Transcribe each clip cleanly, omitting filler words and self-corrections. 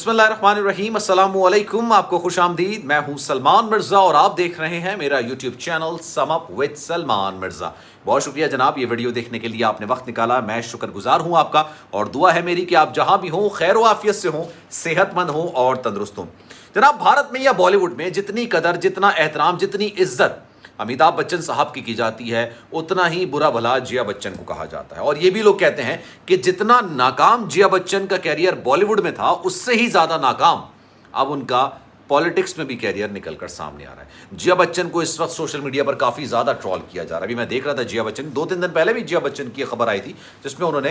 बिस्मिल्लाहिर्रहमानिर्रहीम, अस्सलामुअलैकुम। आपको खुश आमदीद। मैं हूं सलमान मिर्ज़ा और आप देख रहे हैं मेरा YouTube channel sum up with Salman Mirza. बहुत शुक्रिया जनाब, ये वीडियो देखने के लिए आपने वक्त निकाला। मैं शुक्रगुजार हूं आपका और दुआ है मेरी कि आप जहां भी हों खैर आफियत से हों, सेहतमंद हों और तंदुरुस्त हों। जनाब, भारत में या बॉलीवुड में जितनी कदर, जितना एहतराम, जितनी इज्जत अमिताभ बच्चन साहब की जाती है, उतना ही बुरा भला जिया बच्चन को कहा जाता है। और ये भी लोग कहते हैं कि जितना नाकाम जिया बच्चन का कैरियर बॉलीवुड में था, उससे ही ज्यादा नाकाम अब उनका पॉलिटिक्स में भी कैरियर निकलकर सामने आ रहा है। जिया बच्चन को इस वक्त सोशल मीडिया पर काफी ज्यादा ट्रॉल किया जा रहा है। अभी मैं देख रहा था जिया बच्चन, 2-3 दिन पहले भी जिया बच्चन की खबर आई थी जिसमें उन्होंने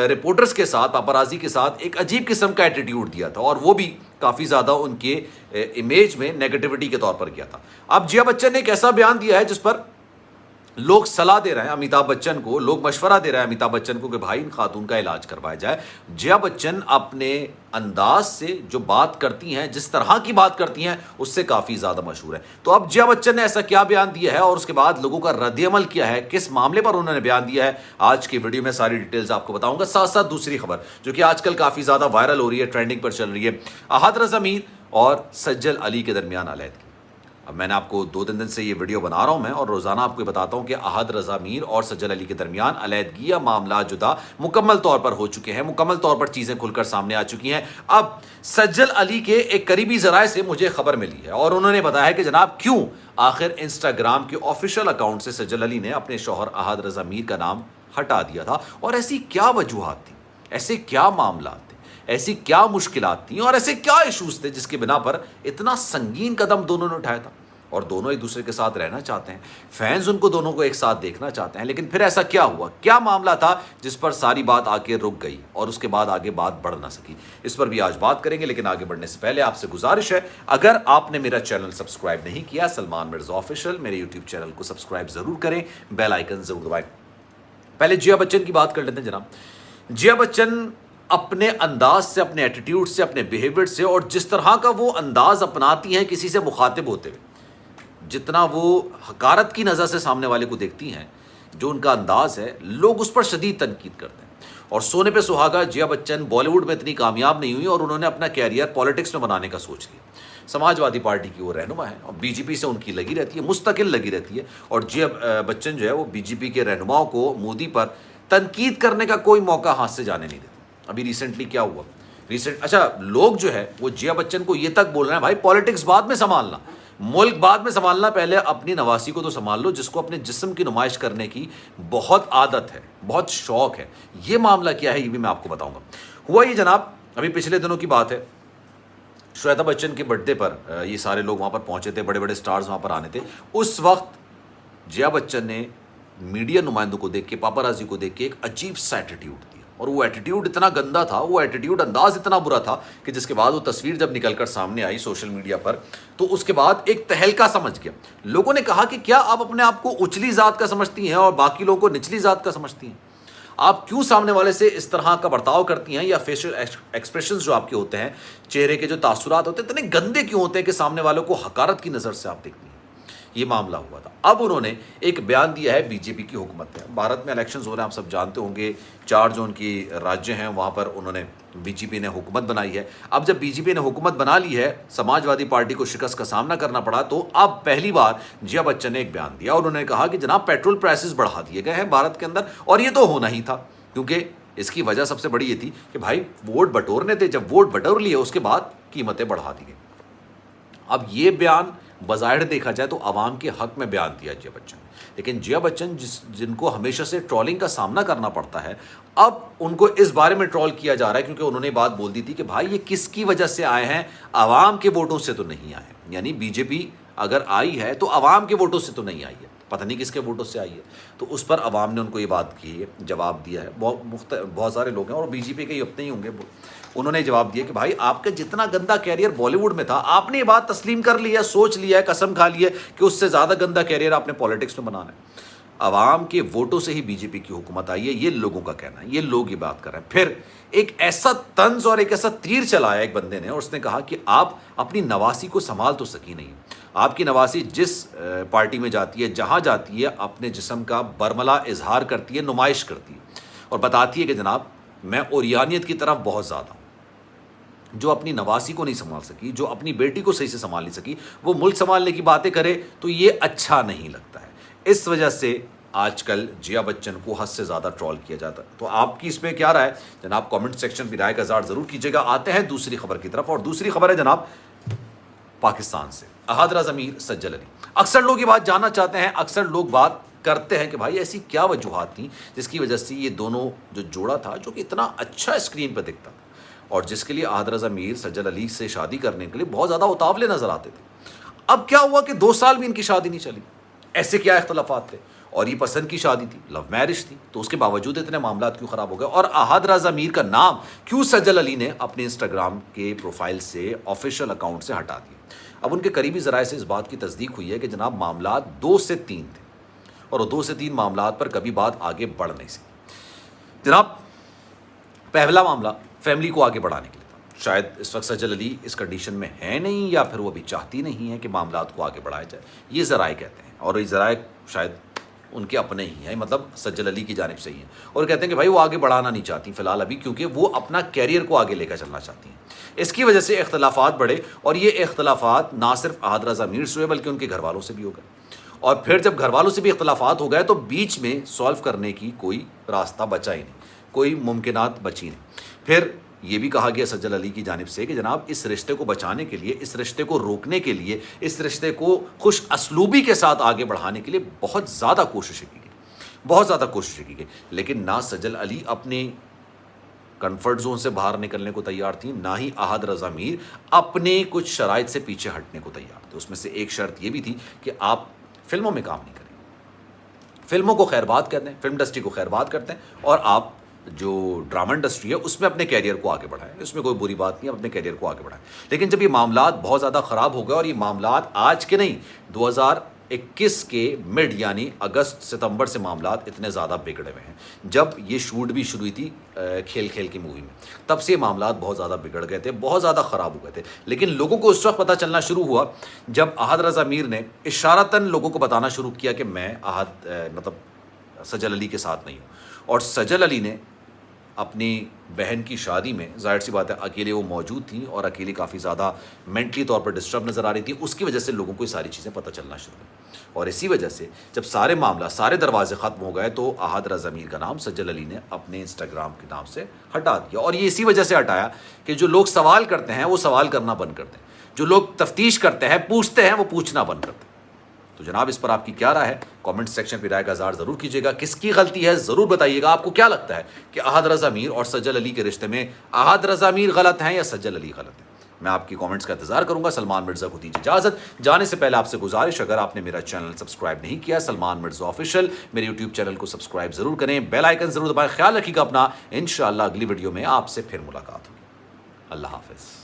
रिपोर्टर्स के साथ, पापराजी के साथ एक अजीब किस्म का एटीट्यूड दिया था और वो भी काफी ज्यादा उनके इमेज में नेगेटिविटी के तौर पर किया था। अब जिया बच्चन ने एक ऐसा बयान दिया है जिस पर लोग सलाह दे रहे हैं अमिताभ बच्चन को, लोग मशवरा दे रहे हैं अमिताभ बच्चन को कि भाई इन खातून का इलाज करवाया जाए। जिया बच्चन अपने अंदाज से जो बात करती हैं, जिस तरह की बात करती हैं, उससे काफ़ी ज़्यादा मशहूर है। तो अब जिया बच्चन ने ऐसा क्या बयान दिया है और उसके बाद लोगों का रद्द-ए-अमल क्या है, किस मामले पर उन्होंने बयान दिया है, आज की वीडियो में सारी डिटेल्स आपको बताऊंगा। साथ साथ दूसरी खबर जो कि आजकल काफ़ी ज़्यादा वायरल हो रही है, ट्रेंडिंग पर चल रही है, अहद रज़ा मीर और सज्जल अली के दरमियान अलैद की। अब मैंने आपको 2-3 दिन से ये वीडियो बना रहा हूं मैं और रोज़ाना आपको बताता हूं कि अहद रज़ा मीर और सज्जल अली के दरमियान अलैदगी या मामला जुदा मुकम्मल तौर पर हो चुके हैं, मुकम्मल तौर पर चीज़ें खुलकर सामने आ चुकी हैं। अब सज्जल अली के एक करीबी ज़राए से मुझे खबर मिली है और उन्होंने बताया कि जनाब क्यों आखिर इंस्टाग्राम के ऑफिशियल अकाउंट से सज्जल अली ने अपने शौहर अहद रज़ा मीर का नाम हटा दिया था और ऐसी क्या वजूहात थी, ऐसे क्या मामला थे, ऐसी क्या मुश्किलात थी और ऐसे क्या इश्यूज थे जिसके बिना पर इतना संगीन कदम दोनों ने उठाया था। और दोनों एक दूसरे के साथ रहना चाहते हैं, फैंस उनको दोनों को एक साथ देखना चाहते हैं, लेकिन फिर ऐसा क्या हुआ, क्या मामला था जिस पर सारी बात आके रुक गई और उसके बाद आगे बात बढ़ ना सकी। इस पर भी आज बात करेंगे, लेकिन आगे बढ़ने से पहले आपसे गुजारिश है, अगर आपने मेरा चैनल सब्सक्राइब नहीं किया सलमान मिर्ज़ा ऑफिशियल, मेरे यूट्यूब चैनल को सब्सक्राइब जरूर करें, बेल आइकन जरूर दबाएं। पहले जिया बच्चन की बात कर लेते हैं जनाब। जिया बच्चन अपने अंदाज से, अपने एटीट्यूड से, अपने बिहेवियर से और जिस तरह का वो अंदाज अपनाती हैं किसी से मुखातिब होते हुए, जितना वो हकारत की नज़र से सामने वाले को देखती हैं, जो उनका अंदाज है, लोग उस पर शदीद तनकीद करते हैं। और सोने पे सुहागा जिया बच्चन बॉलीवुड में इतनी कामयाब नहीं हुई और उन्होंने अपना कैरियर पॉलिटिक्स में बनाने का सोच लिया। समाजवादी पार्टी की वो रहनुमा है और बीजेपी से उनकी लगी रहती है, मुस्तकिल लगी रहती है। और जिया बच्चन जो है वो बीजेपी के रहनुमाओं को मोदी पर तनकीद करने का कोई मौका हाथ से जाने नहीं देते। अभी रिसेंटली क्या हुआ, लोग जो है वो जिया बच्चन को ये तक बोल रहे हैं भाई पॉलिटिक्स बाद में संभालना, मुल्क बाद में संभालना, पहले अपनी नवासी को तो संभाल लो, जिसको अपने जिस्म की नुमाइश करने की बहुत आदत है, बहुत शौक है। ये मामला क्या है ये भी मैं आपको बताऊंगा। हुआ ये जनाब, अभी पिछले दिनों की बात है, श्वेता बच्चन के बर्थडे पर ये सारे लोग वहां पर पहुंचे थे, बड़े बड़े स्टार्स वहां पर आने थे। उस वक्त जिया बच्चन ने मीडिया नुमाइंदों को देख के, पापाराजी को देख के एक अजीब सा एटीट्यूड दिया और वो एटीट्यूड इतना गंदा था, वो एटीट्यूड अंदाज इतना बुरा था कि जिसके बाद वो तस्वीर जब निकलकर सामने आई सोशल मीडिया पर, तो उसके बाद एक तहलका समझ गया। लोगों ने कहा कि क्या आप अपने आप को उचली जात का समझती हैं और बाकी लोगों को निचली जात का समझती हैं? आप क्यों सामने वाले से इस तरह का बर्ताव करती हैं, या फेशियल एक्सप्रेशंस जो आपके होते हैं, चेहरे के जो तासुरात होते हैं, इतने गंदे क्यों होते हैं कि सामने वालों को हकारत की नज़र से आप देखती हैं? ये मामला हुआ था। अब उन्होंने एक बयान दिया है बीजेपी की हुकूमत में। भारत में इलेक्शंस हो रहे हैं, आप सब जानते होंगे, 4 जो उनकी राज्य हैं वहाँ पर उन्होंने बीजेपी ने हुकूमत बनाई है। अब जब बीजेपी ने हुकूमत बना ली है, समाजवादी पार्टी को शिकस्त का सामना करना पड़ा, तो अब पहली बार जिया बच्चन ने एक बयान दिया और उन्होंने कहा कि जनाब पेट्रोल प्राइसेस बढ़ा दिए गए हैं भारत के अंदर और ये तो होना ही था, क्योंकि इसकी वजह सबसे बड़ी ये थी कि भाई वोट बटोरने थे, जब वोट बटोर लिए उसके बाद कीमतें बढ़ा दी गई। अब ये बयान बज़ाहिर देखा जाए तो आवाम के हक में बयान दिया जिया बच्चन, लेकिन जिया बच्चन जिनको हमेशा से ट्रोलिंग का सामना करना पड़ता है, अब उनको इस बारे में ट्रोल किया जा रहा है क्योंकि उन्होंने बात बोल दी थी कि भाई ये किसकी वजह से आए हैं, आवाम के वोटों से तो नहीं आए। यानी बीजेपी अगर आई है तो आवाम के वोटों से तो नहीं आई है, पता नहीं किसके वोटों से आई है। तो उस पर आवाम ने उनको ये बात की है, जवाब दिया है। बहुत सारे लोग हैं और बीजेपी के ही अपने ही होंगे, उन्होंने जवाब दिया कि भाई आपका जितना गंदा कैरियर बॉलीवुड में था, आपने ये बात तस्लीम कर ली है, सोच लिया है, कसम खा ली है कि उससे ज़्यादा गंदा कैरियर आपने पॉलिटिक्स में बनाना है। आवाम के वोटों से ही बीजेपी की हुकूमत आई है, ये लोगों का कहना है, ये लोग ये बात कर रहे हैं। फिर एक ऐसा तंज और एक ऐसा तीर चलाया एक बंदे ने और उसने कहा कि आप अपनी नवासी को संभाल तो सकी नहीं। आपकी नवासी जिस पार्टी में जाती है, जहां जाती है, अपने जिस्म का बरमला इजहार करती है, नुमाइश करती है और बताती है कि जनाब मैं ओरियानियत की तरफ बहुत ज़्यादा हूँ। जो अपनी नवासी को नहीं संभाल सकी, जो अपनी बेटी को सही से संभाल नहीं सकी, वो मुल्क संभालने की बातें करे तो ये अच्छा नहीं लगता है। इस वजह से आजकल जया बच्चन को हद से ज़्यादा ट्रोल किया जाता है। तो आपकी इसमें क्या राय है जनाब? कमेंट सेक्शन में राय का इज़हार ज़रूर कीजिएगा। आते हैं दूसरी खबर की तरफ, और दूसरी खबर है जनाब पाकिस्तान से। अहाद रज़ा मीर, सज्जल अली। अक्सर लोग ये बात जानना चाहते हैं, अक्सर लोग बात करते हैं कि भाई ऐसी क्या वजूहात थी जिसकी वजह से ये दोनों जो जोड़ा था, जो कि इतना अच्छा स्क्रीन पर दिखता था और जिसके लिए अहाद रज़ा मीर सज्जल अली से शादी करने के लिए बहुत ज़्यादा उतावले नजर आते थे, अब क्या हुआ कि 2 साल भी इनकी शादी नहीं चली। ऐसे क्या इख्तलाफात थे? और ये पसंद की शादी थी, लव मैरिज थी, तो उसके बावजूद इतने मामला क्यों ख़राब हो गए? और अहाद रज़ा मीर का नाम क्यों सज्जल अली ने अपने इंस्टाग्राम के प्रोफाइल से, ऑफिशियल अकाउंट से हटा दिया? अब उनके करीबी ज़राए से इस बात की तस्दीक हुई है कि जनाब मामला 2 से 3 थे और 2 से 3 मामला पर कभी बात आगे बढ़ नहीं सकी। जनाब पहला मामला फैमिली को आगे बढ़ाने के लिए था। शायद इस वक्त सज्जल अली इस कंडीशन में है नहीं, या फिर वो अभी चाहती नहीं है कि मामला को आगे बढ़ाया जाए, ये ज़राए कहते हैं। और ये ज़राए शायद उनके अपने ही हैं, मतलब सज्जल अली की जानिब से ही हैं, और कहते हैं कि भाई वो आगे बढ़ाना नहीं चाहती फ़िलहाल अभी, क्योंकि वो अपना कैरियर को आगे लेकर चलना चाहती हैं। इसकी वजह से इख्तलाफात बढ़े, और ये इख्तलाफात ना सिर्फ अहाद रज़ा मीर से हुए बल्कि उनके घर वालों से भी हो गए। और फिर जब घर वालों से भी इख्तलाफात हो गए तो बीच में सॉल्व करने की कोई रास्ता बचा ही नहीं, कोई मुमकिनात बची नहीं। फिर ये भी कहा गया सज्जल अली की जानिब से कि जनाब इस रिश्ते को बचाने के लिए, इस रिश्ते को रोकने के लिए, इस रिश्ते को खुश असलूबी के साथ आगे बढ़ाने के लिए बहुत ज़्यादा कोशिशें की गई, बहुत ज़्यादा कोशिशें की गई। लेकिन ना सज्जल अली अपने कंफर्ट जोन से बाहर निकलने को तैयार थी, ना ही अहाद रज़ा मीर अपने कुछ शराइत से पीछे हटने को तैयार थे। उसमें से एक शर्त ये भी थी कि आप फिल्मों में काम नहीं करें, फिल्मों को खैरबाद कहते हैं, फिल्म इंडस्ट्री को खैरबाद करते हैं, और आप जो ड्रामा इंडस्ट्री है उसमें अपने कैरियर को आगे बढ़ाएं। इसमें कोई बुरी बात नहीं है, अपने कैरियर को आगे बढ़ाएं। लेकिन जब ये मामलात बहुत ज़्यादा ख़राब हो गए, और ये मामलात आज के नहीं 2021 के मिड यानी अगस्त सितंबर से मामलात इतने ज़्यादा बिगड़े हुए हैं, जब ये शूट भी शुरू हुई थी खेल खेल की मूवी में, तब से मामलात बहुत ज़्यादा बिगड़ गए थे, बहुत ज़्यादा ख़राब हो गए थे। लेकिन लोगों को उस वक्त पता चलना शुरू हुआ जब अहाद रज़ा मीर ने इशारतन लोगों को बताना शुरू किया कि मैं मतलब सज्जल अली के साथ नहीं हूँ। और सज्जल अली ने अपनी बहन की शादी में, जाहिर सी बात है अकेले वो मौजूद थी और अकेली काफ़ी ज़्यादा मेंटली तौर पर डिस्टर्ब नज़र आ रही थी, उसकी वजह से लोगों को ये सारी चीज़ें पता चलना शुरू हुई। और इसी वजह से जब सारे मामला, सारे दरवाजे ख़त्म हो गए, तो अहाद रज़ा मीर का नाम सज्जल अली ने अपने इंस्टाग्राम के नाम से हटा दिया। और ये इसी वजह से हटाया कि जो लोग सवाल करते हैं वो सवाल करना बंद कर दें, जो लोग तफ्तीश करते हैं, पूछते हैं, वो पूछना बंद कर दें। तो जनाब इस पर आपकी क्या राय है? कमेंट सेक्शन पर राय का इज़हार ज़रूर कीजिएगा। किसकी गलती है ज़रूर बताइएगा। आपको क्या लगता है कि अहाद रज़ा मीर और सज्जल अली के रिश्ते में अहाद रज़ा मीर गलत हैं या सज्जल अली गलत है? मैं आपकी कमेंट्स का इंतजार करूंगा। सलमान मिर्ज़ा को दीजिए इजाज़त। जाने से पहले आपसे गुजारिश, अगर आपने मेरा चैनल सब्सक्राइब नहीं किया, सलमान मिर्ज़ा ऑफिशियल, मेरे यूट्यूब चैनल को सब्सक्राइब ज़रूर करें, बेल आइकन ज़रूर दबाएं। ख्याल रखिएगा अपना। इंशाअल्लाह अगली वीडियो में आपसे फिर मुलाकात होगी। अल्लाह हाफ़िज़।